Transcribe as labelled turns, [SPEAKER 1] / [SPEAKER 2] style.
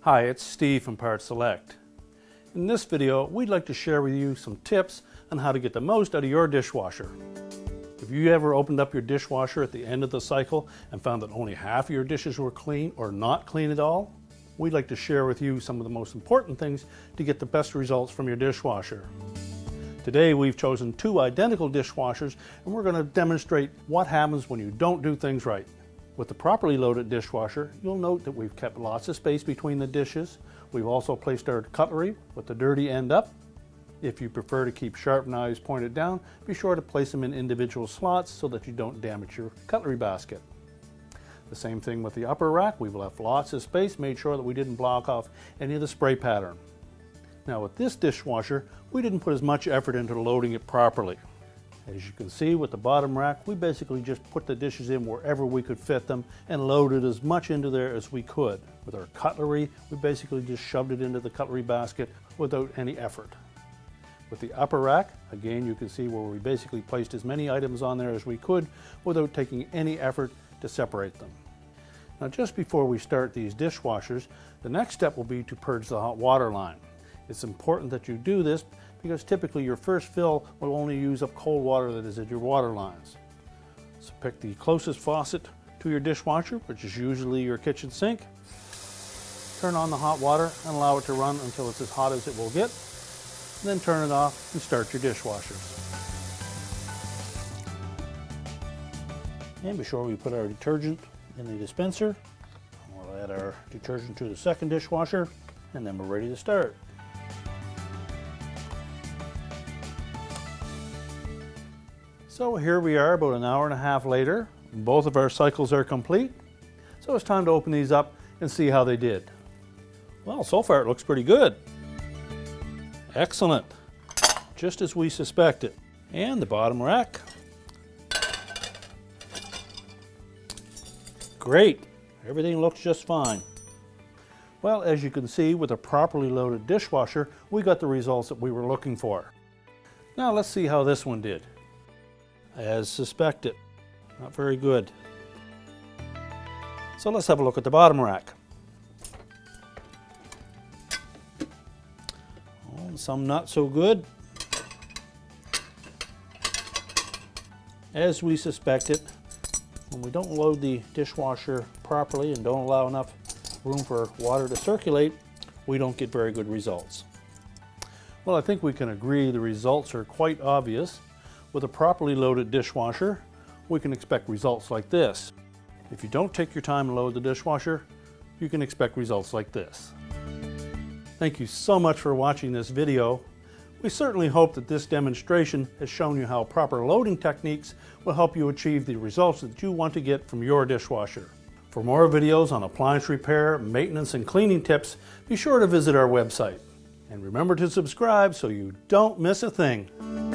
[SPEAKER 1] Hi, it's Steve from Part Select. In this video, we'd like to share with you some tips on how to get the most out of your dishwasher. If you ever opened up your dishwasher at the end of the cycle and found that only half of your dishes were clean or not clean at all, we'd like to share with you some of the most important things to get the best results from your dishwasher. Today we've chosen two identical dishwashers and we're going to demonstrate what happens when you don't do things right. With the properly loaded dishwasher, you'll note that we've kept lots of space between the dishes. We've also placed our cutlery with the dirty end up. If you prefer to keep sharp knives pointed down, be sure to place them in individual slots so that you don't damage your cutlery basket. The same thing with the upper rack. We've left lots of space, made sure that we didn't block off any of the spray pattern. Now with this dishwasher, we didn't put as much effort into loading it properly. As you can see with the bottom rack, we basically just put the dishes in wherever we could fit them and loaded as much into there as we could. With our cutlery, we basically just shoved it into the cutlery basket without any effort. With the upper rack, again you can see where we basically placed as many items on there as we could without taking any effort to separate them. Now just before we start these dishwashers, the next step will be to purge the hot water line. It's important that you do this because typically your first fill will only use up cold water that is at your water lines. So pick the closest faucet to your dishwasher, which is usually your kitchen sink. Turn on the hot water and allow it to run until it's as hot as it will get. Then turn it off and start your dishwashers. And be sure we put our detergent in the dispenser. We'll add our detergent to the second dishwasher and then we're ready to start. So here we are about an hour and a half later. Both of our cycles are complete. So it's time to open these up and see how they did. Well, so far it looks pretty good. Excellent. Just as we suspected. And the bottom rack. Great. Everything looks just fine. Well, as you can see, with a properly loaded dishwasher, we got the results that we were looking for. Now let's see how this one did. As suspected, not very good. So let's have a look at the bottom rack. Oh, some not so good. As we suspected, when we don't load the dishwasher properly and don't allow enough room for water to circulate, we don't get very good results. Well, I think we can agree the results are quite obvious. With a properly loaded dishwasher, we can expect results like this. If you don't take your time to load the dishwasher, you can expect results like this. Thank you so much for watching this video. We certainly hope that this demonstration has shown you how proper loading techniques will help you achieve the results that you want to get from your dishwasher. For more videos on appliance repair, maintenance, and cleaning tips, be sure to visit our website. And remember to subscribe so you don't miss a thing.